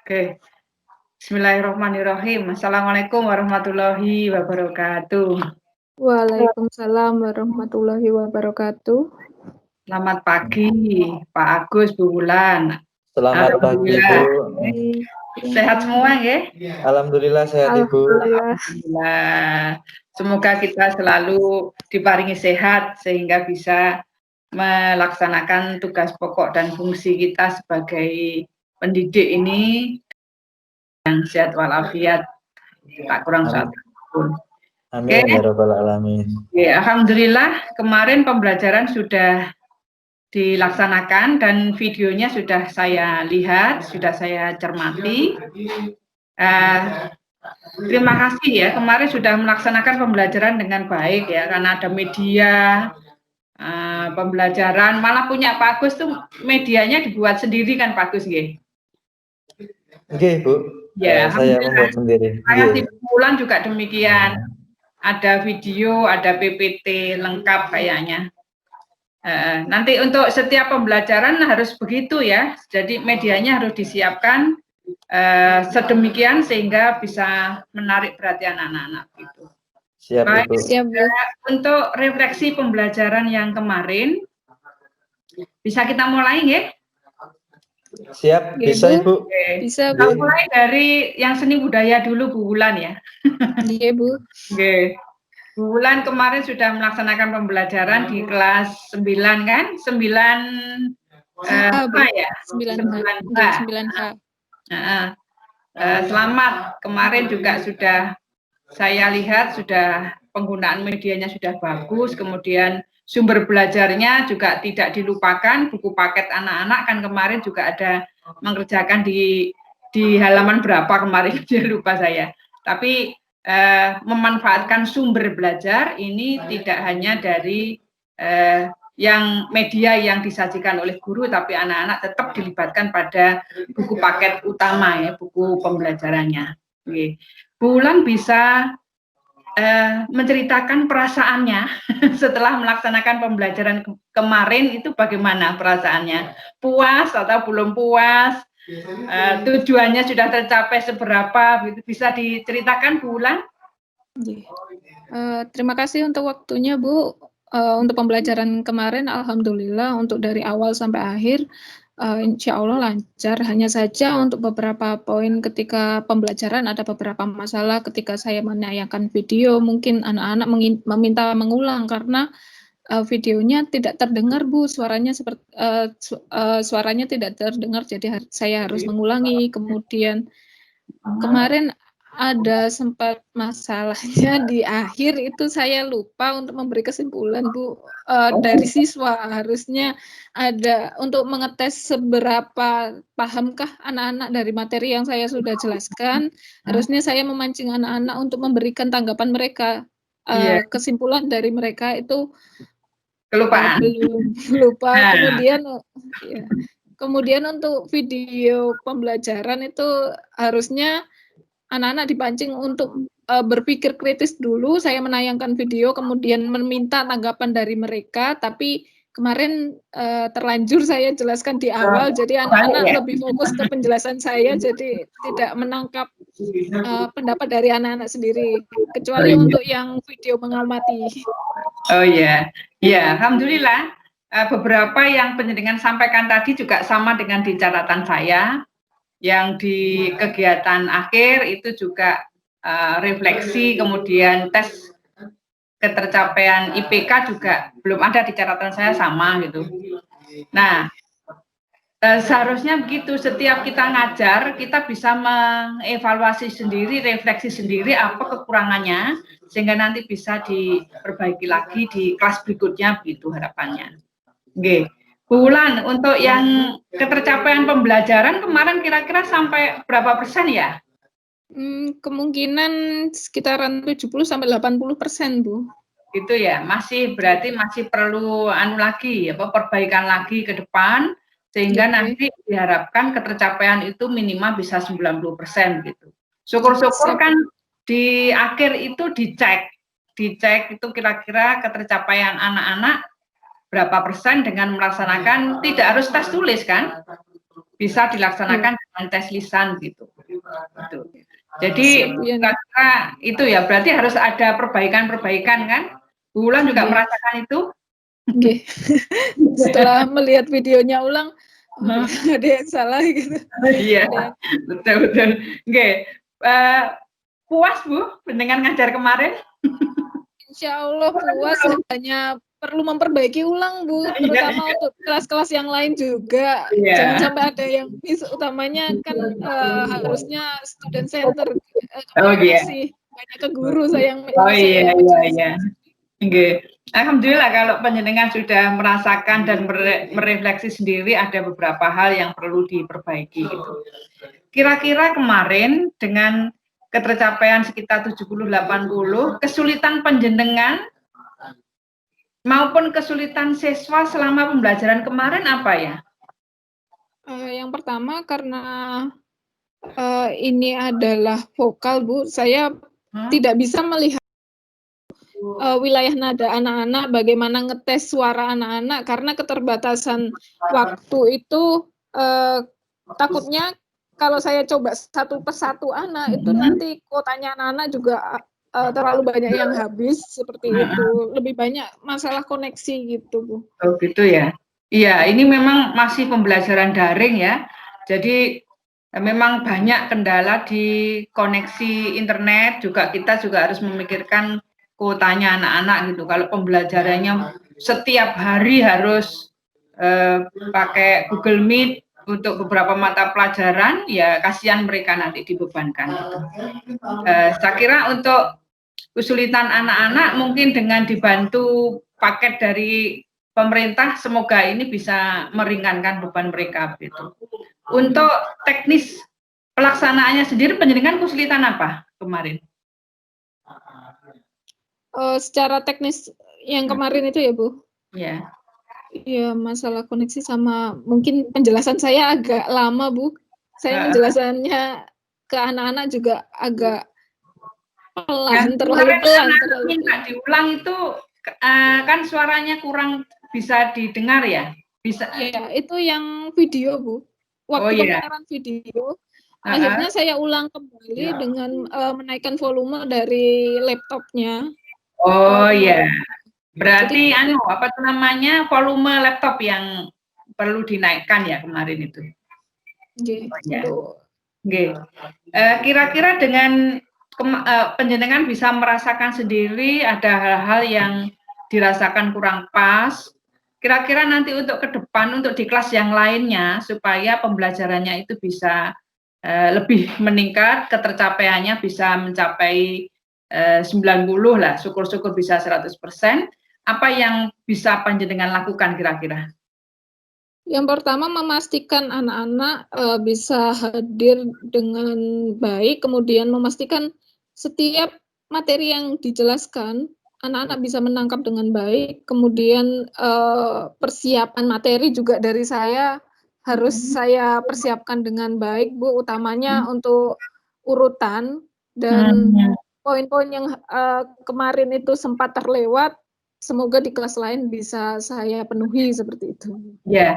Oke. Bismillahirrahmanirrahim. Assalamualaikum warahmatullahi wabarakatuh. Waalaikumsalam warahmatullahi wabarakatuh. Selamat pagi, Pak Agus, Bu Wulan. Selamat pagi, Bu. Sehat semua ya? Alhamdulillah sehat, Ibu. Alhamdulillah. Semoga kita selalu diparingi sehat sehingga bisa melaksanakan tugas pokok dan fungsi kita sebagai pendidik ini yang sehat walafiat, tak kurang satu pun. Amin ya rabbal alamin. Ya, alhamdulillah kemarin pembelajaran sudah dilaksanakan dan videonya sudah saya lihat, sudah saya cermati. Terima kasih ya, kemarin sudah melaksanakan pembelajaran dengan baik ya, karena ada media pembelajaran, malah punya Pak Agus tuh medianya dibuat sendiri kan Pak Agus nggih? Oke, Bu. Ya, saya membuat sendiri. Saya di bulan juga demikian. Ada video, ada PPT lengkap kayaknya. Nanti untuk setiap pembelajaran harus begitu ya. Jadi medianya harus disiapkan sedemikian sehingga bisa menarik perhatian anak-anak gitu. Siap, baik, Ibu. Siap, Bu. Untuk refleksi pembelajaran yang kemarin bisa kita mulai ya? Siap, bisa Ibu. Bisa, Kita Bu. mulai dari yang seni budaya dulu Bu Wulan ya. Iya, Bu. Oke. Bu Wulan kemarin sudah melaksanakan pembelajaran di kelas 9 kan? 9 ya? 9H. Selamat. Kemarin juga sudah saya lihat sudah penggunaan medianya sudah bagus, kemudian sumber belajarnya juga tidak dilupakan, buku paket anak-anak kan kemarin juga ada mengerjakan di halaman berapa kemarin, lupa saya. Tapi memanfaatkan sumber belajar ini tidak hanya dari yang media yang disajikan oleh guru, tapi anak-anak tetap dilibatkan pada buku paket utama ya, buku pembelajarannya. Oke. Bu Wulan bisa menceritakan perasaannya setelah melaksanakan pembelajaran kemarin itu bagaimana perasaannya? Puas atau belum puas? Tujuannya sudah tercapai seberapa? Bisa diceritakan Bu Wulan? Terima kasih untuk waktunya, Bu. Untuk pembelajaran kemarin, alhamdulillah untuk dari awal sampai akhir, insya Allah lancar. Hanya saja untuk beberapa poin ketika pembelajaran ada beberapa masalah ketika saya menayangkan video, mungkin anak-anak meminta mengulang karena videonya tidak terdengar, Bu. Suaranya seperti suaranya tidak terdengar, jadi saya harus mengulangi. Kemudian kemarin ada sempat masalahnya di akhir itu saya lupa untuk memberi kesimpulan, Bu. Dari siswa harusnya ada untuk mengetes seberapa pahamkah anak-anak dari materi yang saya sudah jelaskan. Harusnya saya memancing anak-anak untuk memberikan tanggapan mereka. Kesimpulan dari mereka itu kelupaan. Belum lupa. Kemudian untuk video pembelajaran itu harusnya anak-anak dipancing untuk berpikir kritis dulu. Saya menayangkan video, kemudian meminta tanggapan dari mereka, tapi kemarin terlanjur saya jelaskan di awal, jadi anak-anak lebih fokus ke penjelasan saya, jadi tidak menangkap pendapat dari anak-anak sendiri, kecuali untuk yang video mengamati. Oh ya, ya, alhamdulillah. Beberapa yang penjenengan sampaikan tadi juga sama dengan di catatan saya. Yang di kegiatan akhir itu juga refleksi, kemudian tes ketercapaian IPK juga belum ada di catatan saya sama gitu. Nah, seharusnya begitu, setiap kita ngajar kita bisa mengevaluasi sendiri, refleksi sendiri apa kekurangannya sehingga nanti bisa diperbaiki lagi di kelas berikutnya, begitu harapannya. Oke. Bu Wulan, untuk yang ketercapaian pembelajaran kemarin kira-kira sampai berapa persen ya? Kemungkinan sekitaran 70-80%, Bu. Gitu ya, berarti masih perlu perbaikan lagi ke depan sehingga nanti diharapkan ketercapaian itu minimal bisa 90% gitu. Syukur-syukur kan di akhir itu dicek itu kira-kira ketercapaian anak-anak berapa persen dengan melaksanakan, tidak harus tes tulis kan? bisa dilaksanakan dengan tes lisan gitu. Jadi kira-kira itu ya, berarti harus ada perbaikan-perbaikan kan? Bu Wulan juga merasakan itu? Oke. Setelah melihat videonya ulang, ada yang salah gitu. Iya, betul. Oke. Puas Bu dengan ngajar kemarin? Insya Allah puas, hanya perlu memperbaiki ulang Bu, terutama untuk kelas-kelas yang lain juga. Jangan sampai ada yang miss, utamanya kan harusnya student center. Masih banyak ke guru saya yang iya. Oke. Alhamdulillah kalau panjenengan sudah merasakan dan merefleksi sendiri ada beberapa hal yang perlu diperbaiki gitu. Kira-kira kemarin dengan ketercapaian sekitar 70-80, kesulitan panjenengan maupun kesulitan siswa selama pembelajaran kemarin apa ya? Yang pertama karena ini adalah vokal Bu, saya tidak bisa melihat wilayah nada anak-anak, bagaimana ngetes suara anak-anak karena keterbatasan waktu itu, takutnya kalau saya coba satu persatu anak itu nanti kuotanya anak-anak juga terlalu banyak yang habis seperti itu, lebih banyak masalah koneksi gitu Bu. Oh gitu ya. Iya, ini memang masih pembelajaran daring ya. Jadi memang banyak kendala di koneksi internet, juga kita juga harus memikirkan kuotanya anak-anak gitu. Kalau pembelajarannya setiap hari harus pakai Google Meet untuk beberapa mata pelajaran, ya kasihan mereka nanti dibebankan gitu. Saya kira untuk kesulitan anak-anak mungkin dengan dibantu paket dari pemerintah, semoga ini bisa meringankan beban mereka gitu. Untuk teknis pelaksanaannya sendiri, panjenengan kesulitan apa kemarin? Secara teknis yang kemarin itu ya Bu? Ya. Iya, masalah koneksi sama mungkin penjelasan saya agak lama Bu. Saya menjelasannya ke anak-anak juga agak pelan, terlalu pelan. Minta diulang itu kan suaranya kurang bisa didengar ya? Bisa. Iya, itu yang video Bu. Waktu pemutaran video, akhirnya saya ulang kembali dengan menaikkan volume dari laptopnya. Oh iya. Berarti apa tuh namanya, volume laptop yang perlu dinaikkan ya kemarin itu. Kira-kira dengan panjenengan bisa merasakan sendiri ada hal-hal yang dirasakan kurang pas. Kira-kira nanti untuk ke depan, untuk di kelas yang lainnya, supaya pembelajarannya itu bisa lebih meningkat, ketercapaiannya bisa mencapai 90 lah, syukur-syukur bisa 100%. Apa yang bisa panjenengan lakukan kira-kira? Yang pertama memastikan anak-anak bisa hadir dengan baik, kemudian memastikan setiap materi yang dijelaskan anak-anak bisa menangkap dengan baik, kemudian persiapan materi juga dari saya harus saya persiapkan dengan baik Bu, utamanya untuk urutan dan poin-poin yang kemarin itu sempat terlewat, semoga di kelas lain bisa saya penuhi seperti itu. Ya,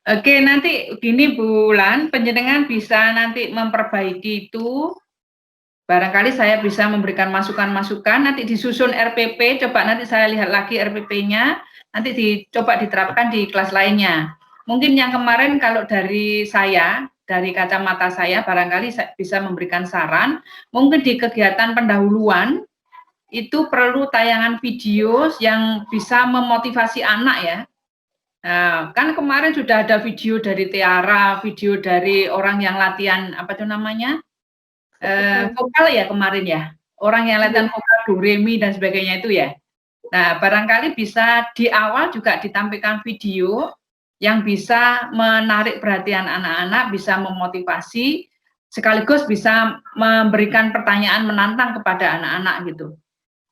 oke, nanti gini Bu Wulan, panjenengan bisa nanti memperbaiki itu. Barangkali saya bisa memberikan masukan-masukan, nanti disusun RPP, coba nanti saya lihat lagi RPP-nya, nanti dicoba diterapkan di kelas lainnya. Mungkin yang kemarin kalau dari saya, dari kacamata saya, barangkali saya bisa memberikan saran, mungkin di kegiatan pendahuluan, itu perlu tayangan video yang bisa memotivasi anak ya. Nah, kan kemarin sudah ada video dari Tiara, video dari orang yang latihan, apa itu namanya, vokal ya kemarin ya, orang yang latihan vokal do re mi dan sebagainya itu ya. Nah, barangkali bisa di awal juga ditampilkan video yang bisa menarik perhatian anak-anak, bisa memotivasi, sekaligus bisa memberikan pertanyaan menantang kepada anak-anak gitu.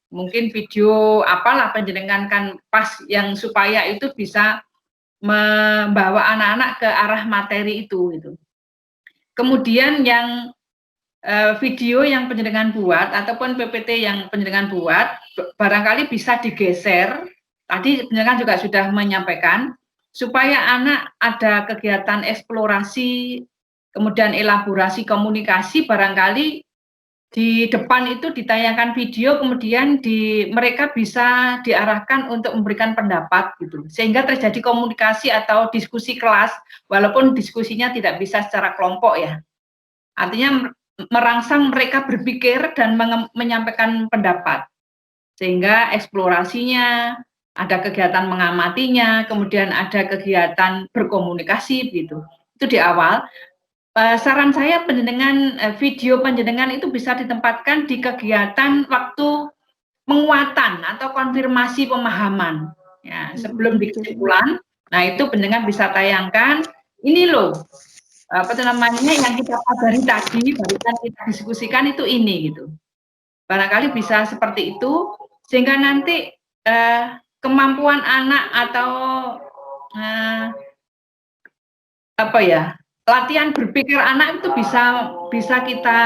Mungkin video apalah panjenengan kan pas yang supaya itu bisa membawa anak-anak ke arah materi itu gitu. Kemudian yang video yang panjenengan buat ataupun PPT yang panjenengan buat barangkali bisa digeser. Tadi panjenengan juga sudah menyampaikan supaya anak ada kegiatan eksplorasi, kemudian elaborasi komunikasi, barangkali di depan itu ditayangkan video, kemudian mereka bisa diarahkan untuk memberikan pendapat gitu, sehingga terjadi komunikasi atau diskusi kelas, walaupun diskusinya tidak bisa secara kelompok ya. Artinya merangsang mereka berpikir dan menyampaikan pendapat, sehingga eksplorasinya, ada kegiatan mengamatinya, kemudian ada kegiatan berkomunikasi gitu. Itu di awal. Saran saya video panjenengan itu bisa ditempatkan di kegiatan waktu penguatan atau konfirmasi pemahaman. Ya, sebelum di kesimpulan, nah itu panjenengan bisa tayangkan, ini loh, apa namanya, yang kita pelajari tadi, barusan kita diskusikan itu ini gitu. Barangkali bisa seperti itu, sehingga nanti kemampuan anak atau latihan berpikir anak itu bisa kita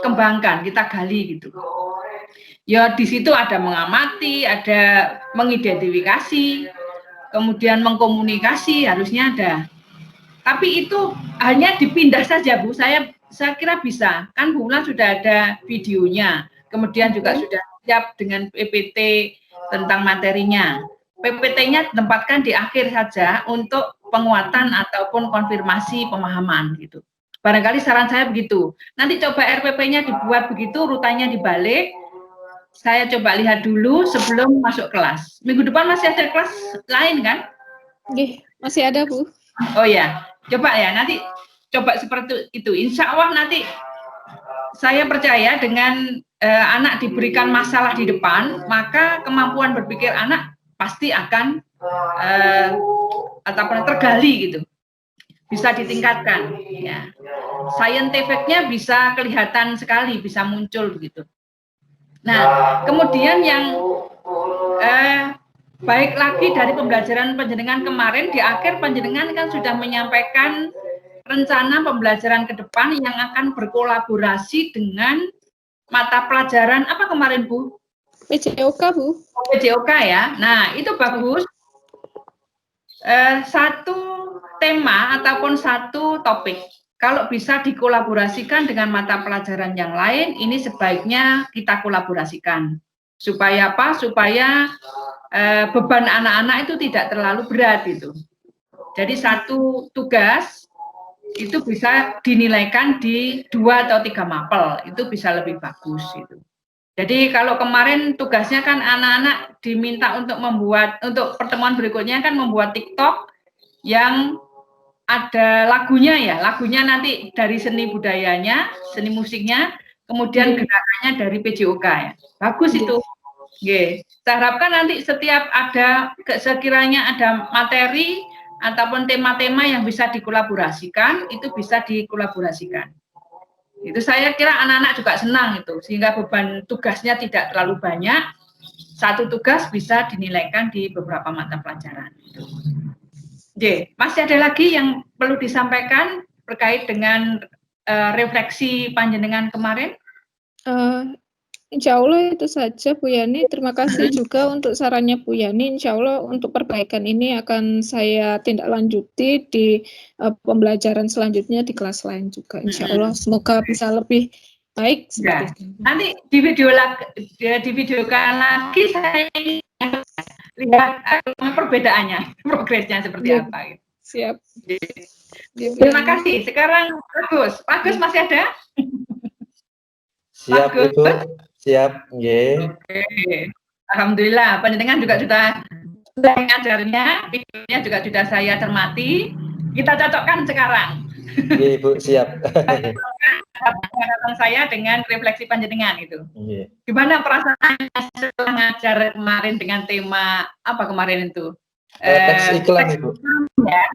kembangkan, kita gali gitu. Ya di situ ada mengamati, ada mengidentifikasi, kemudian mengkomunikasi, harusnya ada. Tapi itu hanya dipindah saja Bu, saya kira bisa. Kan Bu Ulan sudah ada videonya, kemudian juga sudah siap dengan PPT tentang materinya. PPT-nya ditempatkan di akhir saja untuk penguatan ataupun konfirmasi pemahaman gitu. Barangkali saran saya begitu. Nanti coba RPP-nya dibuat begitu, rutanya dibalik. Saya coba lihat dulu sebelum masuk kelas. Minggu depan masih ada kelas lain kan? Oke, masih ada Bu. Oh ya, coba ya nanti coba seperti itu. Insya Allah nanti saya percaya dengan anak diberikan masalah di depan, maka kemampuan berpikir anak pasti akan tergali gitu, bisa ditingkatkan. Ya. Scientificnya bisa kelihatan sekali, bisa muncul begitu. Nah, kemudian yang baik lagi dari pembelajaran panjenengan kemarin, di akhir panjenengan kan sudah menyampaikan rencana pembelajaran ke depan yang akan berkolaborasi dengan mata pelajaran apa kemarin Bu? PJOK Bu. PJOK ya. Nah itu bagus. Satu tema ataupun satu topik, kalau bisa dikolaborasikan dengan mata pelajaran yang lain, ini sebaiknya kita kolaborasikan. Supaya apa? Supaya beban anak-anak itu tidak terlalu berat itu. Jadi satu tugas itu bisa dinilaikan di 2 atau 3 mapel, itu bisa lebih bagus itu. Jadi kalau kemarin tugasnya kan anak-anak diminta untuk pertemuan berikutnya kan membuat TikTok yang ada lagunya ya, lagunya nanti dari seni budayanya, seni musiknya, kemudian gerakannya dari PJOK ya. Bagus itu. Oke. Saya harapkan nanti setiap sekiranya ada materi ataupun tema-tema yang bisa dikolaborasikan, itu bisa dikolaborasikan. Itu saya kira anak-anak juga senang itu, sehingga beban tugasnya tidak terlalu banyak. Satu tugas bisa dinilaikan di beberapa mata pelajaran. Oke, masih ada lagi yang perlu disampaikan terkait dengan refleksi panjenengan kemarin? Insya Allah itu saja Bu Yani. Terima kasih juga untuk sarannya Bu Yani. Insya Allah untuk perbaikan ini akan saya tindak lanjuti di pembelajaran selanjutnya di kelas lain juga. Insya Allah semoga bisa lebih baik seperti itu. Nanti di videokan lagi saya lihat perbedaannya, progresnya seperti apa. Gitu. Siap. Terima kasih. Sekarang Bagus masih ada? Siap Ibu. Siap, nggih. Oke. Alhamdulillah, panjenengan juga sudah ngajarnya, videonya juga sudah saya cermati. Kita cocokkan sekarang. Nggih, Ibu, siap. Harapan saya dengan refleksi panjenengan itu. Nggih. Gimana perasaannya setelah ngajar kemarin dengan tema apa kemarin itu? Teks iklan, Ibu. Ya.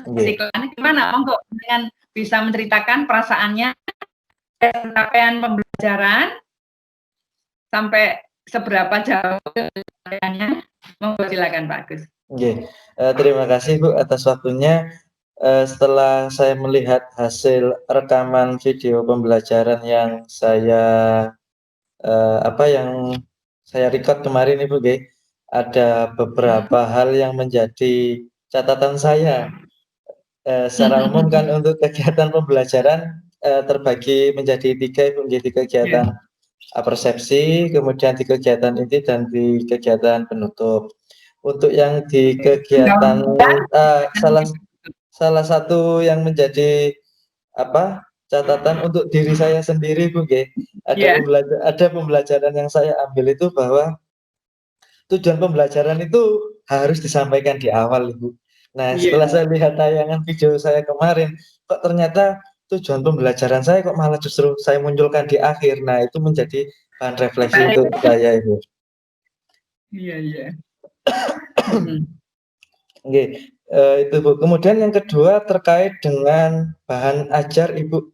Iklan. Gimana? Monggo dengan bisa menceritakan perasaannya capaian pembelajaran sampai seberapa jauh kegiatannya, monggo silakan Pak Agus. Oke, terima kasih Bu atas waktunya. Setelah saya melihat hasil rekaman video pembelajaran yang saya record kemarin Ibu, ada beberapa hal yang menjadi catatan saya. Secara umum kan untuk kegiatan pembelajaran terbagi menjadi 3, Ibu, menjadi kegiatan persepsi, kemudian di kegiatan inti dan di kegiatan penutup. Untuk yang di kegiatan salah satu yang menjadi catatan untuk diri saya sendiri, Bu, ada pembelajaran yang saya ambil itu bahwa tujuan pembelajaran itu harus disampaikan di awal, Ibu. Nah, setelah saya lihat tayangan video saya kemarin, kok ternyata tujuan pembelajaran saya kok malah justru saya munculkan di akhir. Nah, itu menjadi bahan refleksi untuk saya, Ibu. Iya. Oke, itu, Bu. Kemudian yang kedua terkait dengan bahan ajar, Ibu.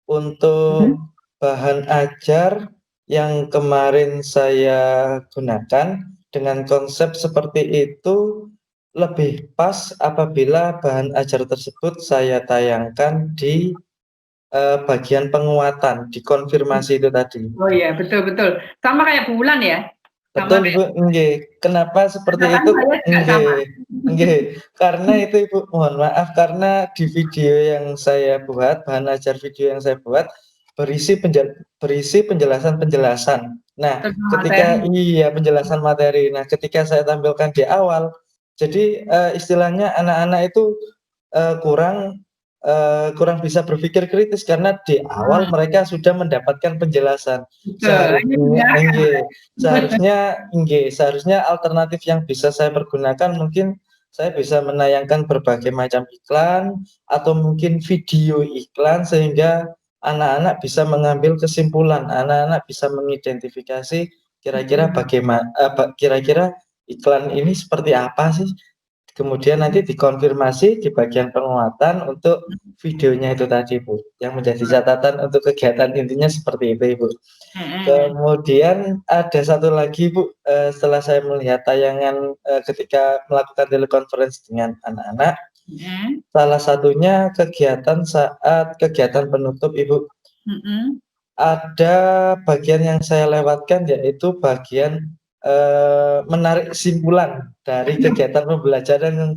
Untuk bahan ajar yang kemarin saya gunakan dengan konsep seperti itu lebih pas apabila bahan ajar tersebut saya tayangkan di bagian penguatan, dikonfirmasi itu tadi. Oh iya, betul. Sama kayak Bu Wulan ya? Betul, Ibu. Nggih. Kenapa seperti itu? Nggih. Karena itu, Ibu, mohon maaf karena di video yang saya buat, bahan ajar video yang saya buat berisi penjelasan-penjelasan. Nah, ketika penjelasan materi. Nah, ketika saya tampilkan di awal, jadi istilahnya anak-anak itu kurang bisa berpikir kritis karena di awal mereka sudah mendapatkan penjelasan. Seharusnya alternatif yang bisa saya pergunakan mungkin saya bisa menayangkan berbagai macam iklan atau mungkin video iklan sehingga anak-anak bisa mengambil kesimpulan, anak-anak bisa mengidentifikasi kira-kira bagaimana kira-kira iklan ini seperti apa sih. Kemudian nanti dikonfirmasi di bagian penguatan untuk videonya itu tadi, Bu. Yang menjadi catatan untuk kegiatan intinya seperti itu, Ibu. Kemudian ada satu lagi, Bu, setelah saya melihat tayangan ketika melakukan telekonferensi dengan anak-anak, salah satunya kegiatan saat kegiatan penutup, Ibu. Ada bagian yang saya lewatkan yaitu bagian menarik kesimpulan dari kegiatan pembelajaran yang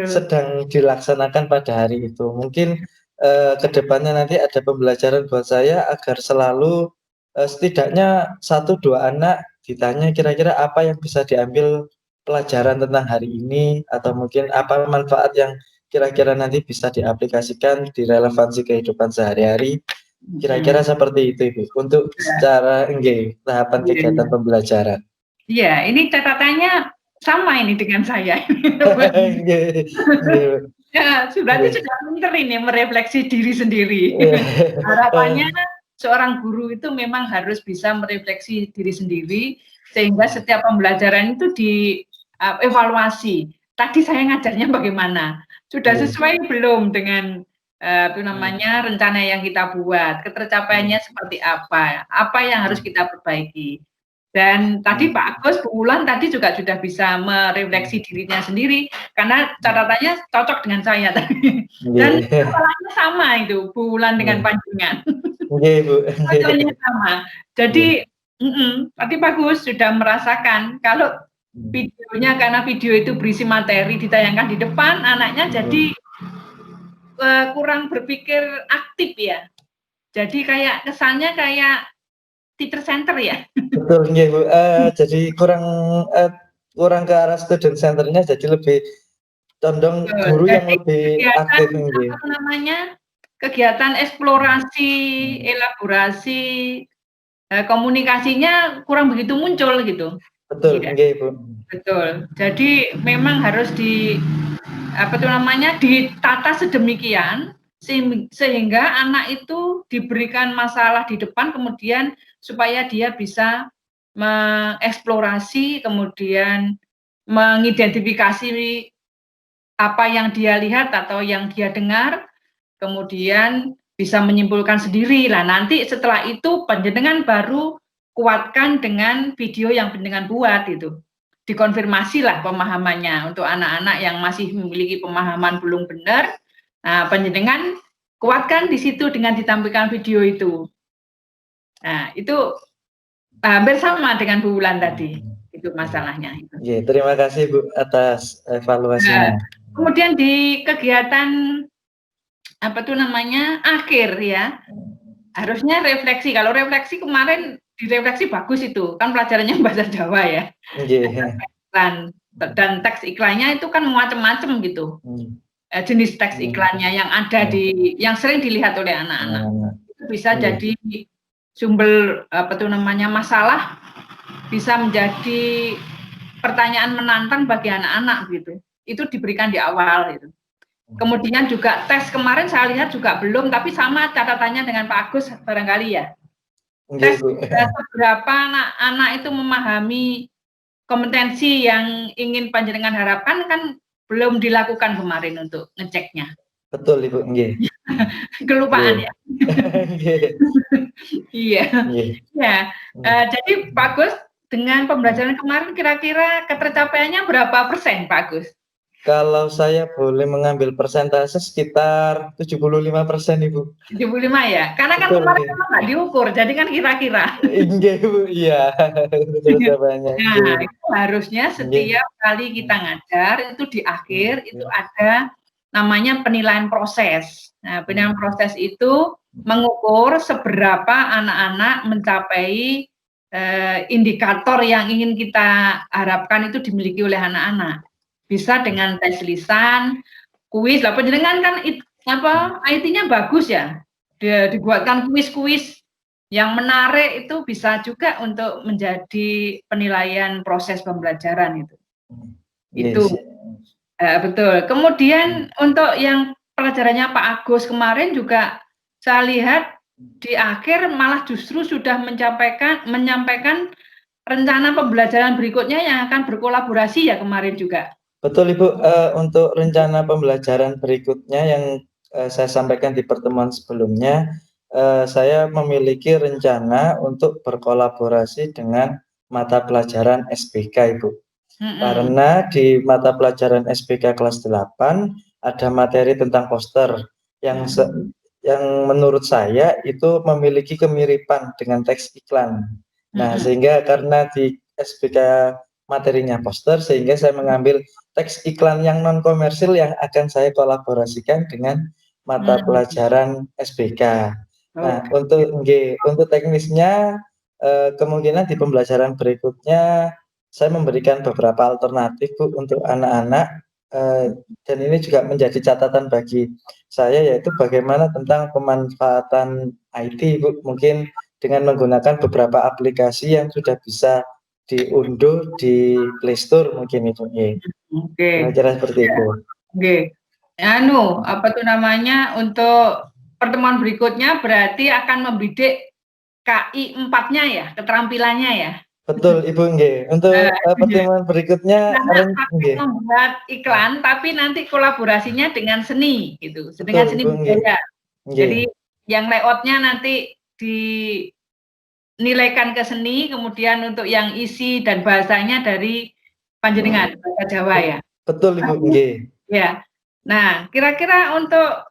sedang dilaksanakan pada hari itu. Mungkin kedepannya nanti ada pembelajaran buat saya agar selalu setidaknya 1-2 anak ditanya kira-kira apa yang bisa diambil pelajaran tentang hari ini atau mungkin apa manfaat yang kira-kira nanti bisa diaplikasikan di relevansi kehidupan sehari-hari. Kira-kira seperti itu, Ibu, untuk secara tahapan kegiatan pembelajaran. Iya, ini catatannya sama ini dengan saya. Ya, berarti sudah pinter ini merefleksi diri sendiri. Harapannya seorang guru itu memang harus bisa merefleksi diri sendiri sehingga setiap pembelajaran itu dievaluasi. Tadi saya ngajarnya bagaimana? Sudah sesuai belum dengan rencana yang kita buat? Ketercapaiannya seperti apa? Apa yang harus kita perbaiki? Dan tadi Pak Agus, Bu Wulan tadi juga sudah bisa merefleksi dirinya sendiri karena catatannya cocok dengan saya tadi. Dan masalahnya sama itu, Bu Wulan dengan Panjenengan. Masalahnya sama. Jadi tadi bagus sudah merasakan kalau videonya karena video itu berisi materi ditayangkan di depan, anaknya jadi kurang berpikir aktif ya. Jadi kayak kesannya kayak teacher center ya. Betul, Bu. Jadi kurang ke arah student centernya, jadi lebih condong guru yang lebih aktif. Apa namanya? Kegiatan eksplorasi, elaborasi, komunikasinya kurang begitu muncul gitu. Betul, Bu. Betul. Jadi memang harus ditata sedemikian sehingga anak itu diberikan masalah di depan kemudian supaya dia bisa mengeksplorasi kemudian mengidentifikasi apa yang dia lihat atau yang dia dengar kemudian bisa menyimpulkan sendiri lah. Nanti setelah itu panjenengan baru kuatkan dengan video yang panjenengan buat itu. Dikonfirmasilah pemahamannya untuk anak-anak yang masih memiliki pemahaman belum benar. Nah, panjenengan kuatkan di situ dengan ditampilkan video itu. Nah, itu hampir sama dengan Bu Wulan tadi. itu masalahnya itu. Terima kasih Bu atas evaluasinya. Kemudian di kegiatan akhir ya, harusnya refleksi. Kalau refleksi kemarin direfleksi bagus itu, kan pelajarannya bahasa Jawa ya. Dan teks iklannya itu kan macam-macam gitu. Jenis teks iklannya yang ada yang sering dilihat oleh anak-anak. Itu bisa jadi sumber masalah, bisa menjadi pertanyaan menantang bagi anak-anak gitu. Itu diberikan di awal gitu. Kemudian juga tes kemarin saya lihat juga belum, tapi sama catatannya dengan Pak Agus barangkali ya. Tes seberapa anak-anak itu memahami kompetensi yang ingin panjenengan harapkan kan belum dilakukan kemarin untuk ngeceknya. Betul Ibu, kelupaan ya. Iya. Jadi Pak Agus, dengan pembelajaran kemarin kira-kira ketercapaiannya berapa persen Pak Agus? Kalau saya boleh mengambil persentase sekitar 75% Ibu. 75 ya? Karena kan kemarin nggak diukur, jadi kan kira-kira. Iya. Nah, itu harusnya setiap kali kita ngajar, itu di akhir, itu ada namanya penilaian proses. Nah, penilaian proses itu mengukur seberapa anak-anak mencapai indikator yang ingin kita harapkan itu dimiliki oleh anak-anak. Bisa dengan tes lisan, kuis. Lah penjenengan kan IT-nya bagus ya. Dia dibuatkan kuis-kuis yang menarik, itu bisa juga untuk menjadi penilaian proses pembelajaran itu. Itu betul. Kemudian untuk yang pelajarannya Pak Agus kemarin juga saya lihat di akhir malah justru sudah menyampaikan rencana pembelajaran berikutnya yang akan berkolaborasi ya kemarin juga. Betul Ibu, untuk rencana pembelajaran berikutnya yang saya sampaikan di pertemuan sebelumnya, saya memiliki rencana untuk berkolaborasi dengan mata pelajaran SPK Ibu. Karena di mata pelajaran SPK kelas 8 ada materi tentang poster yang menurut saya itu memiliki kemiripan dengan teks iklan. Nah, sehingga karena di SPK materinya poster, sehingga saya mengambil teks iklan yang non komersil yang akan saya kolaborasikan dengan mata pelajaran SPK. Nah, untuk teknisnya kemungkinan di pembelajaran berikutnya saya memberikan beberapa alternatif Bu untuk anak-anak, dan ini juga menjadi catatan bagi saya, yaitu bagaimana tentang pemanfaatan IT Bu, mungkin dengan menggunakan beberapa aplikasi yang sudah bisa diunduh di Play Store mungkin Ibu. Kira-kira seperti itu. Untuk pertemuan berikutnya berarti akan membidik KI 4-nya ya, keterampilannya ya. Betul Ibu, untuk pertemuan berikutnya membuat iklan tapi nanti kolaborasinya dengan seni gitu, dengan seni budaya. Jadi yang layoutnya nanti dinilaikan ke seni, kemudian untuk yang isi dan bahasanya dari panjenengan bahasa Jawa ya. Betul Ibu. Ya. Nah, kira-kira untuk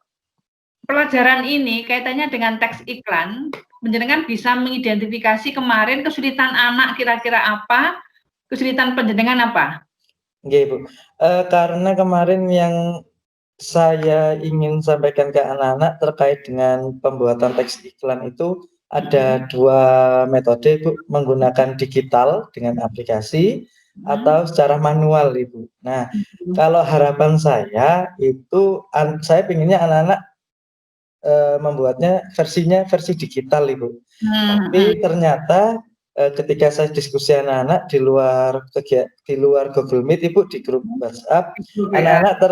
pelajaran ini kaitannya dengan teks iklan, panjenengan bisa mengidentifikasi kemarin kesulitan anak kira-kira apa, kesulitan panjenengan apa? Bu. Karena kemarin yang saya ingin sampaikan ke anak-anak terkait dengan pembuatan teks iklan itu ada dua metode Bu, menggunakan digital dengan aplikasi atau secara manual Ibu. Nah, kalau harapan saya itu saya pinginnya anak-anak membuatnya versi digital Ibu. Tapi ternyata ketika saya diskusi anak-anak di luar Google Meet Ibu, di grup WhatsApp, anak-anak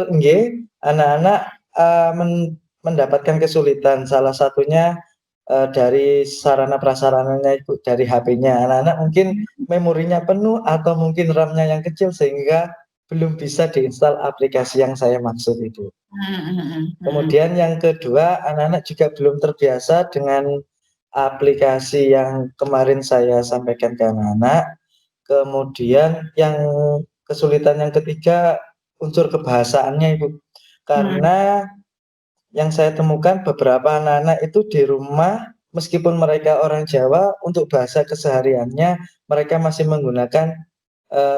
mendapatkan kesulitan. Salah satunya dari sarana prasarananya Ibu, dari HP-nya. Anak-anak mungkin memorinya penuh atau mungkin RAM-nya yang kecil sehingga belum bisa diinstal aplikasi yang saya maksud itu. Kemudian yang kedua, anak-anak juga belum terbiasa dengan aplikasi yang kemarin saya sampaikan ke anak-anak. Kemudian yang kesulitan yang ketiga, unsur kebahasaannya Ibu. Karena yang saya temukan beberapa anak-anak itu di rumah, meskipun mereka orang Jawa, untuk bahasa kesehariannya mereka masih menggunakan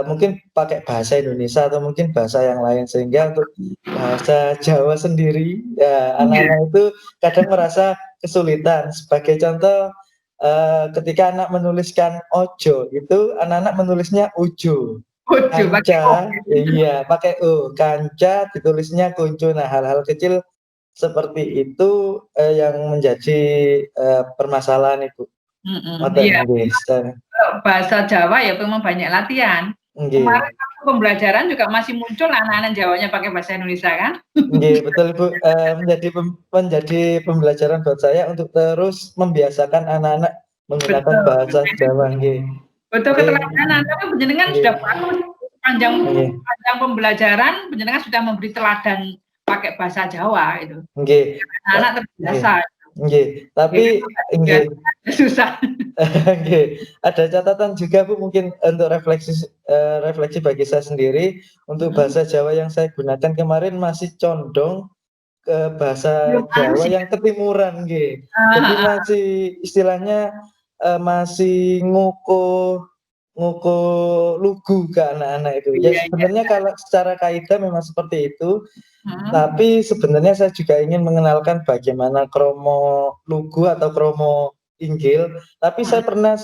mungkin pakai bahasa Indonesia atau mungkin bahasa yang lain, sehingga untuk bahasa Jawa sendiri, ya anak-anak itu kadang merasa kesulitan. Sebagai contoh, ketika anak menuliskan ojo, itu anak-anak menulisnya ujo. Bojo pakai O. Kanca, iya pakai U, kanca ditulisnya kuncu. Nah, hal-hal kecil seperti itu, yang menjadi, permasalahan Ibu. Ngoten Iya. nggih, Kalau bahasa Jawa ya memang banyak latihan. nggih. Kemarin waktu pembelajaran juga masih muncul anak-anak Jawanya pakai bahasa Indonesia kan? Nggih, betul Ibu, menjadi pembelajaran buat saya untuk terus membiasakan anak-anak menggunakan Betul. bahasa Jawa, nggih. Betul Nggih, keteladanan, tapi panjenengan nggih, sudah bagus panjang nggih, panjang pembelajaran, panjenengan sudah memberi teladan pakai bahasa Jawa itu. nggih, Anak-anak nggih, terbiasa. nggih. Tapi nggih, Susah. nggih, ada catatan juga Bu, mungkin untuk refleksi bagi saya sendiri, untuk bahasa Jawa yang saya gunakan kemarin masih condong ke bahasa Belum halus Jawa ya. yang ketimuran nggih. Jadi Ah, masih istilahnya, masih nguku lugu ke anak-anak itu. Ya iya, iya. sebenarnya kalau secara kaidah memang seperti itu, Hmm, tapi sebenarnya saya juga ingin mengenalkan bagaimana kromo lugu atau kromo inggil, tapi saya pernah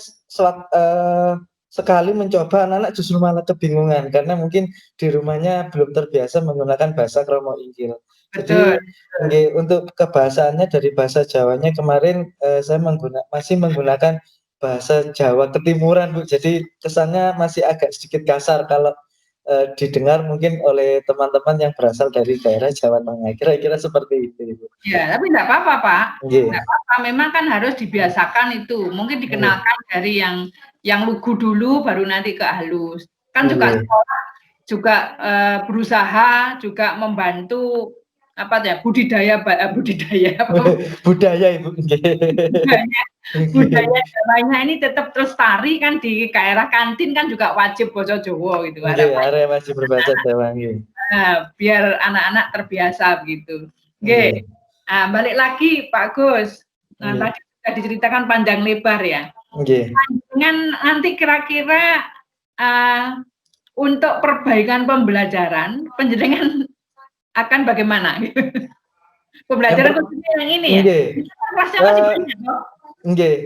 sekali mencoba, anak-anak justru malah kebingungan karena mungkin di rumahnya belum terbiasa menggunakan bahasa kromo inggil. betul. Jadi nggih, untuk kebahasaannya dari bahasa Jawanya kemarin, saya masih menggunakan bahasa Jawa ketimuran, Bu. Jadi kesannya masih agak sedikit kasar kalau, didengar mungkin oleh teman-teman yang berasal dari daerah Jawa Tengah. Kira-kira seperti itu, Ibu. Ya, tapi enggak apa-apa, Pak. Nggih, Enggak apa-apa, memang kan harus dibiasakan itu. Mungkin nggih, dikenalkan dari yang lugu dulu baru nanti ke halus. Kan juga nggih. sekolah juga berusaha juga membantu apa ya budidaya apa Budaya, Ibu. Nggih. budaya Nggih. budaya Jawanya ini tetap lestari kan di daerah kantin kan juga wajib basa Jawa gitu Nggih, harapannya arek masih berbahasa Jawa, nggih. biar anak-anak terbiasa begitu. Oke, Nggih, nah, balik lagi Pak Gus. Nah, nggih, tadi sudah diceritakan panjang lebar ya. nggih. Dengan nanti kira-kira untuk perbaikan pembelajaran, penjenengan akan bagaimana? Yang Pembelajaran khususnya yang ini ya. nggih, Ini kan kelasnya masih eee, banyak loh. nggih.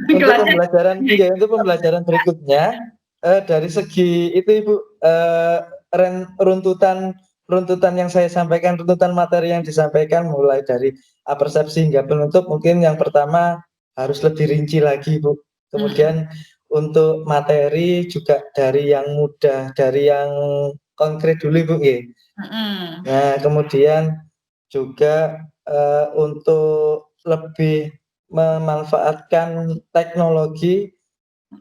Kelasnya Untuk pembelajaran berikutnya, dari segi itu Ibu, runtutan runtutan yang saya sampaikan, runtutan materi yang disampaikan mulai dari persepsi hingga penutup, mungkin yang pertama harus lebih rinci lagi, Bu. Kemudian untuk materi juga dari yang mudah, dari yang konkret dulu, Ibu, nggih. Mhm. Nah, kemudian juga, untuk lebih memanfaatkan teknologi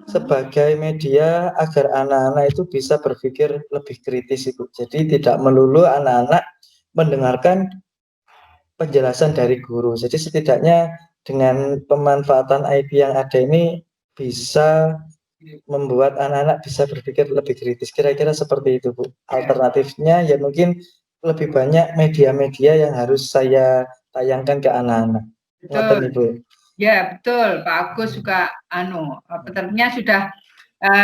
sebagai media agar anak-anak itu bisa berpikir lebih kritis, Ibu. Jadi tidak melulu anak-anak mendengarkan penjelasan dari guru. Jadi setidaknya dengan pemanfaatan IP yang ada ini bisa membuat anak-anak bisa berpikir lebih kritis. Kira-kira seperti itu, Bu. Alternatifnya ya mungkin lebih banyak media-media yang harus saya tayangkan ke anak-anak. Ngoten, Betul. Ibu. Ya, betul. Pak Agus juga peternya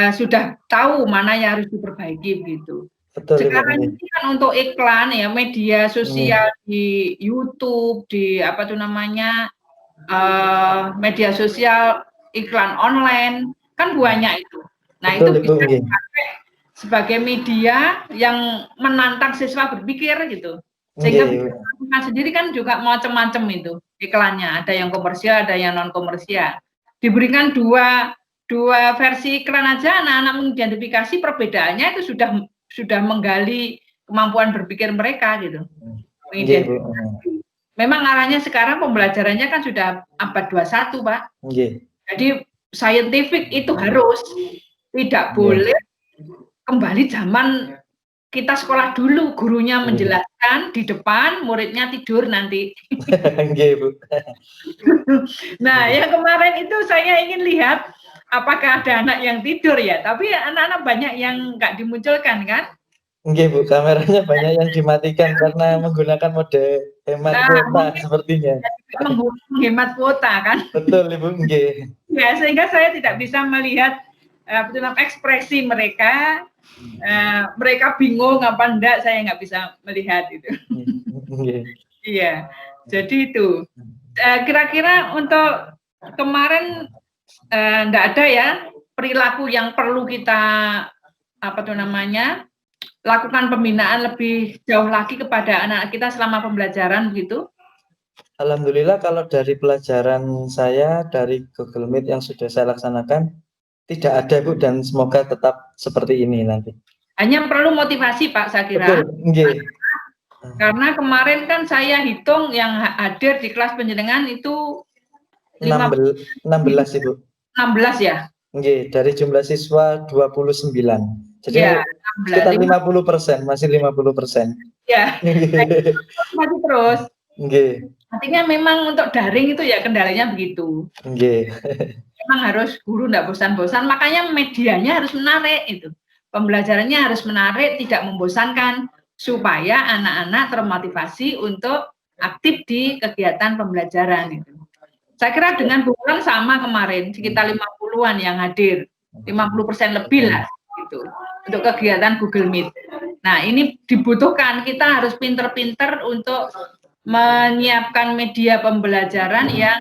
sudah tahu mana yang harus diperbaiki begitu. Betul, Ibu, Sekarang nggih. ini kan untuk iklan ya media Nggih. sosial di YouTube, di apa tuh namanya media sosial iklan online kan banyak itu. Nah itu Betul, Ibu, bisa nggih. dipakai sebagai media yang menantang siswa berpikir gitu. Sehingga Nggih. sendiri kan juga macam-macam itu iklannya. Ada yang komersial, ada yang non komersial. Diberikan dua versi iklan aja, anak-anak mengidentifikasi perbedaannya itu sudah menggali kemampuan berpikir mereka gitu. Nggih, Bu. Mengidentifikasi. Memang arahnya sekarang pembelajarannya kan sudah abad 21, Pak. Nggih. Jadi scientific itu harus tidak Nggih. boleh kembali zaman kita sekolah dulu, gurunya menjelaskan di depan, muridnya tidur nanti. Nggih, Bu. Nah, yang kemarin itu saya ingin lihat apakah ada anak yang tidur ya, tapi anak-anak banyak yang nggak dimunculkan kan? Nggih, Bu, kameranya banyak yang dimatikan karena menggunakan mode hemat Nah, kuota mungkin sepertinya. menghemat kuota kan? Betul, Ibu, nggih. Ya, sehingga saya tidak bisa melihat ekspresi mereka mereka bingung apa enggak, saya nggak bisa melihat itu. Iya, jadi itu. Kira-kira untuk kemarin enggak ada ya perilaku yang perlu kita lakukan pembinaan lebih jauh lagi kepada anak kita selama pembelajaran begitu? Alhamdulillah kalau dari pelajaran saya dari Google Meet yang sudah saya laksanakan tidak ada Bu, dan semoga tetap seperti ini nanti. Hanya perlu motivasi Pak, saya kira. Betul, nggih. Karena kemarin kan saya hitung yang hadir di kelas penjenengan itu 16 Ibu. 16 ya? Nggih, dari jumlah siswa 29. Jadi Ya, sekitar 50%, masih 50%. Ya, masih terus. Nggih. Artinya memang untuk daring itu ya kendalanya begitu. Nggih. Memang harus guru enggak bosan-bosan, makanya medianya harus menarik itu. Pembelajarannya harus menarik, tidak membosankan, supaya anak-anak termotivasi untuk aktif di kegiatan pembelajaran itu. Saya kira dengan bulan sama kemarin, sekitar 50-an yang hadir, 50% lebih lah gitu, untuk kegiatan Google Meet. Nah, ini dibutuhkan, kita harus pinter-pinter untuk menyiapkan media pembelajaran yang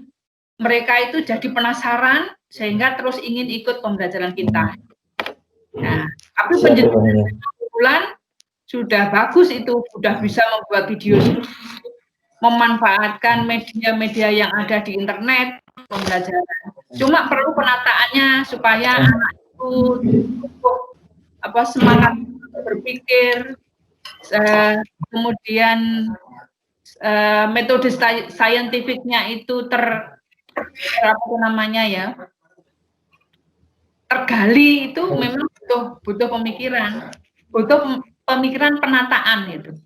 mereka itu jadi penasaran sehingga terus ingin ikut pembelajaran kita. Nah, tapi penjelasan bulan sudah bagus itu, sudah bisa membuat video, memanfaatkan media-media yang ada di internet pembelajaran. Cuma perlu penataannya supaya anak itu semangat berpikir, kemudian metode saintifiknya itu tergali, itu memang butuh pemikiran penataan itu.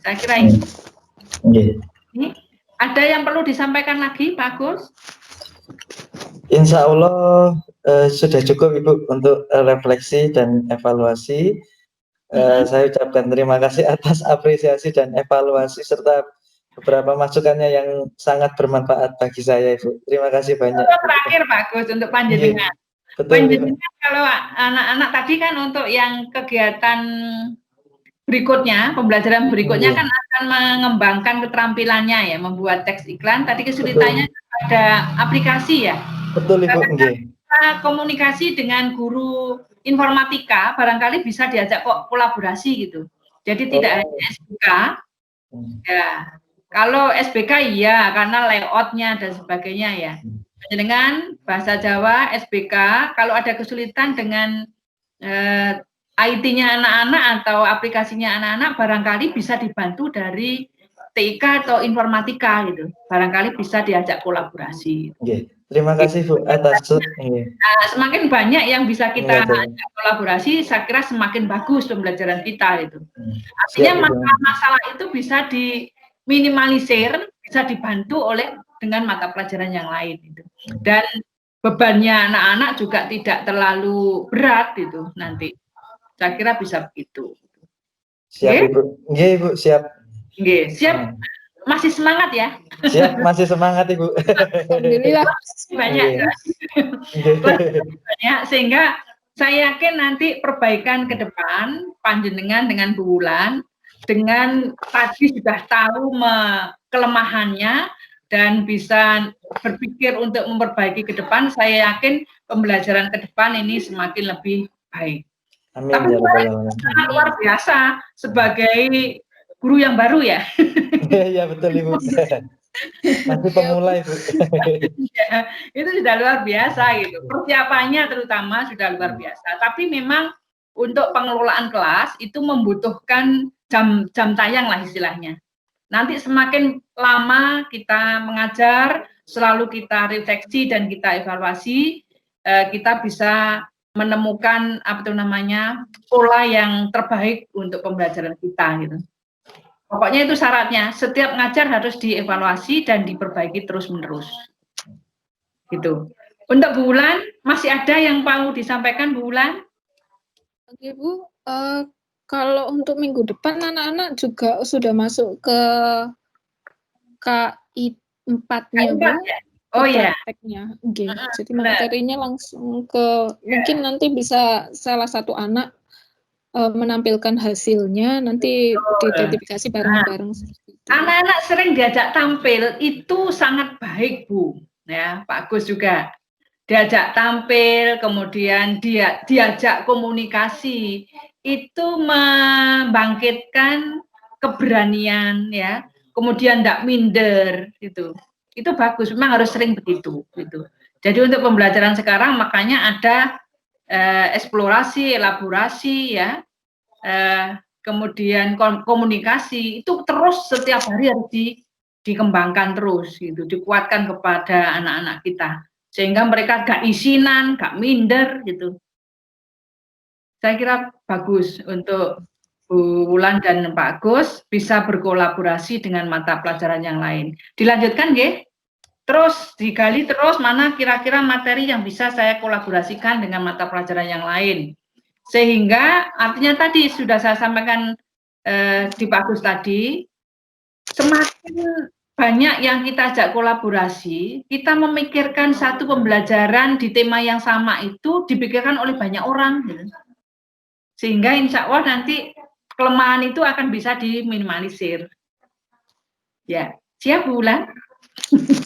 Saya kira itu. Ini ada yang perlu disampaikan lagi, Pak Agus? Insya Allah sudah cukup Ibu untuk refleksi dan evaluasi. Saya ucapkan terima kasih atas apresiasi dan evaluasi serta beberapa masukannya yang sangat bermanfaat bagi saya, Ibu. Terima kasih banyak. Terakhir Pak Agus untuk panjenengan. Panjenengan kalau anak-anak tadi kan untuk yang kegiatan berikutnya, pembelajaran berikutnya kan akan mengembangkan keterampilannya ya, membuat teks iklan. Tadi kesulitannya ada aplikasi ya. Betul Ibu. Kita komunikasi dengan guru informatika, barangkali bisa diajak kolaborasi gitu. Jadi tidak hanya SBK. Ya, kalau SBK iya, karena layoutnya dan sebagainya ya. Dengan bahasa Jawa, SBK, kalau ada kesulitan dengan IT-nya anak-anak atau aplikasinya anak-anak, barangkali bisa dibantu dari TIK atau informatika gitu. Barangkali bisa diajak kolaborasi. Terima kasih Bu atas. Semakin banyak yang bisa kita ajak kolaborasi, saya kira semakin bagus pembelajaran kita itu. Artinya masalah itu bisa diminimalisir, bisa dibantu dengan mata pelajaran yang lain itu. Dan bebannya anak-anak juga tidak terlalu berat itu nanti. Saya kira bisa begitu. Siap Ibu. Nggih Ibu, siap. Nggih, siap. Masih semangat ya? Siap, masih semangat Ibu. Alhamdulillah. Banyak. Banyak, sehingga saya yakin nanti perbaikan ke depan panjenengan dengan Bu Wulan, dengan tadi sudah tahu kelemahannya dan bisa berpikir untuk memperbaiki ke depan, saya yakin pembelajaran ke depan ini semakin lebih baik. Amin. Tapi sangat luar biasa sebagai guru yang baru ya. Iya betul Ibu. Masih pemula Ibu. Ya, itu sudah luar biasa gitu. Persiapannya terutama sudah luar biasa. Tapi memang untuk pengelolaan kelas itu membutuhkan jam tayang lah istilahnya. Nanti semakin lama kita mengajar, selalu kita refleksi dan kita evaluasi, kita bisa menemukan pola yang terbaik untuk pembelajaran kita gitu. Pokoknya itu syaratnya, setiap ngajar harus dievaluasi dan diperbaiki terus-menerus. Gitu. Untuk Bu Wulan, masih ada yang mau disampaikan Bu Wulan? Oke Bu, kalau untuk minggu depan anak-anak juga sudah masuk ke KI 4-nya Bu. Oh iya. Jadi materinya langsung ke, mungkin nanti bisa salah satu anak menampilkan hasilnya, nanti Betul. diidentifikasi bareng-bareng seperti itu. Anak-anak sering diajak tampil itu sangat baik, Bu. Ya, Pak Agus juga. Diajak tampil, kemudian diajak komunikasi, itu membangkitkan keberanian ya, kemudian tidak minder gitu. Itu bagus, memang harus sering begitu gitu. Jadi untuk pembelajaran sekarang makanya ada eksplorasi, elaborasi ya, kemudian komunikasi itu terus setiap hari harus dikembangkan terus gitu, dikuatkan kepada anak-anak kita sehingga mereka gak isinan, gak minder gitu. Saya kira bagus untuk Bu Wulan dan Pak Agus bisa berkolaborasi dengan mata pelajaran yang lain. Dilanjutkan nggih? Terus digali terus mana kira-kira materi yang bisa saya kolaborasikan dengan mata pelajaran yang lain. Sehingga artinya tadi sudah saya sampaikan di Pak Agus tadi, semakin banyak yang kita ajak kolaborasi, kita memikirkan satu pembelajaran di tema yang sama itu dipikirkan oleh banyak orang. Gitu. Sehingga insya Allah nanti kelemahan itu akan bisa diminimalisir. Ya, siap Bu Wulan?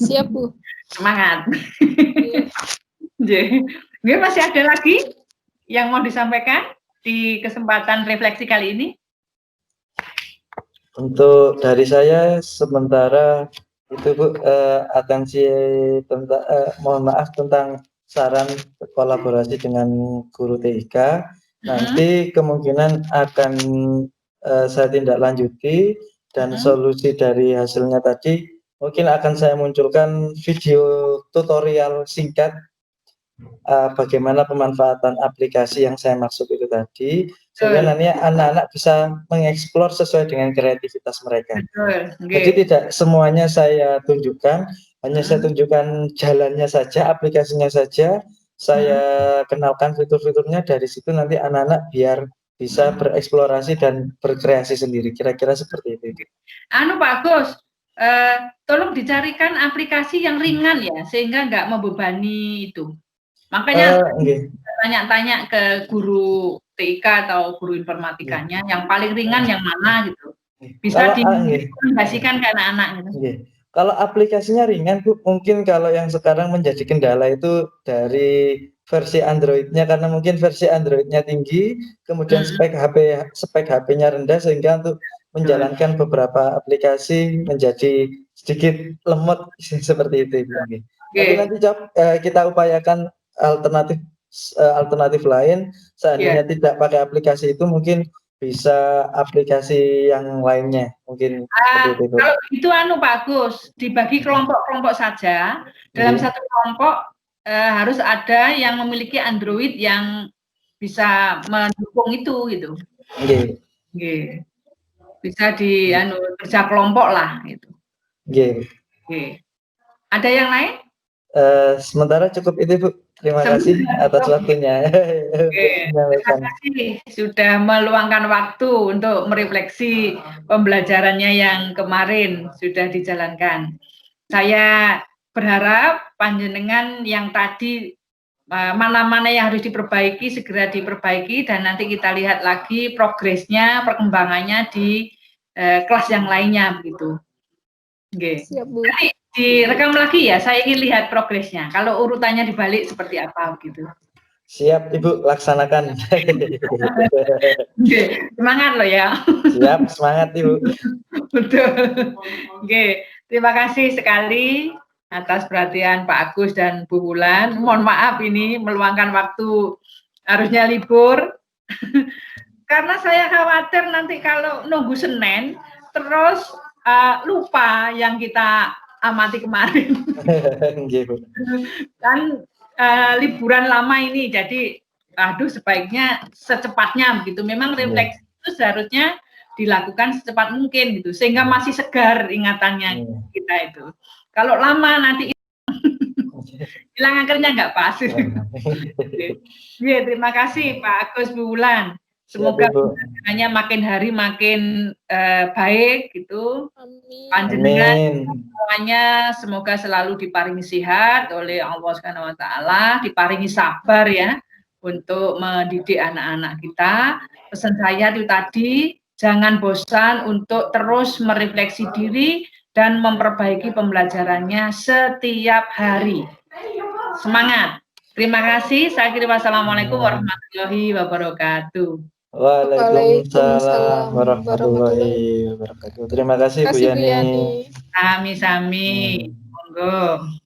Siap Bu. Semangat. Jadi, masih ada lagi yang mau disampaikan di kesempatan refleksi kali ini? Untuk dari saya sementara itu Bu, atensi tentang mohon maaf tentang saran kolaborasi dengan guru TIK. Nanti kemungkinan akan saya tindak lanjuti dan solusi dari hasilnya tadi mungkin akan saya munculkan video tutorial singkat bagaimana pemanfaatan aplikasi yang saya maksud itu tadi, sehingga nanti anak-anak bisa mengeksplor sesuai dengan kreativitas mereka. Jadi tidak semuanya saya tunjukkan, hanya saya tunjukkan jalannya saja, aplikasinya saja, saya kenalkan fitur-fiturnya, dari situ nanti anak-anak biar bisa bereksplorasi dan berkreasi sendiri, kira-kira seperti itu. Pak Agus, tolong dicarikan aplikasi yang ringan ya, sehingga nggak membebani itu. Makanya tanya-tanya ke guru TIK atau guru informatikanya, yang paling ringan yang mana gitu. Bisa direkomendasikan ke anak-anak gitu. Kalau aplikasinya ringan Bu, mungkin kalau yang sekarang menjadi kendala itu dari versi Android-nya, karena mungkin versi Android-nya tinggi, kemudian spek HP-nya rendah, sehingga untuk menjalankan beberapa aplikasi menjadi sedikit lemot seperti itu. Tapi nanti kita upayakan alternatif lain, seandainya tidak pakai aplikasi itu mungkin bisa aplikasi yang lainnya mungkin. Kalau itu Pak Agus, dibagi kelompok-kelompok saja. Dalam satu kelompok harus ada yang memiliki Android yang bisa mendukung itu gitu. Bisa kerja kelompok lah gitu. Ada yang lain? Sementara cukup itu Bu. Terima kasih atas waktunya. Terima kasih sudah meluangkan waktu untuk merefleksi pembelajarannya yang kemarin sudah dijalankan. Saya berharap panjenengan yang tadi mana-mana yang harus diperbaiki segera diperbaiki, dan nanti kita lihat lagi progresnya, perkembangannya di kelas yang lainnya begitu. Siap, Bu. Nanti direkam lagi ya, saya ingin lihat progresnya. Kalau urutannya dibalik seperti apa gitu. Siap Ibu, laksanakan. Semangat loh ya. Siap, semangat Ibu. Betul. Terima kasih sekali atas perhatian Pak Agus dan Bu Wulan. Mohon maaf ini meluangkan waktu, harusnya libur. Karena saya khawatir nanti kalau nunggu Senin terus lupa yang kita amati kemarin. Kan liburan lama ini, jadi sebaiknya secepatnya begitu. Memang refleksi itu seharusnya dilakukan secepat mungkin gitu, sehingga masih segar ingatannya kita itu. Kalau lama nanti hilang akhirnya nggak pas. Terima kasih Pak Agus, Bu Wulan. Semoga hanya makin hari makin baik gitu. Panjenengan semuanya semoga selalu diparingi sehat oleh Allah Subhanahu wa taala, diparingi sabar ya untuk mendidik anak-anak kita. Pesan saya itu tadi, jangan bosan untuk terus merefleksi diri dan memperbaiki pembelajarannya setiap hari. Semangat. Terima kasih. Saya kira wassalamualaikum warahmatullahi wabarakatuh. Waalaikumsalam warahmatullahi wabarakatuh. Terima kasih Bu Yani. Sami-sami. Monggo.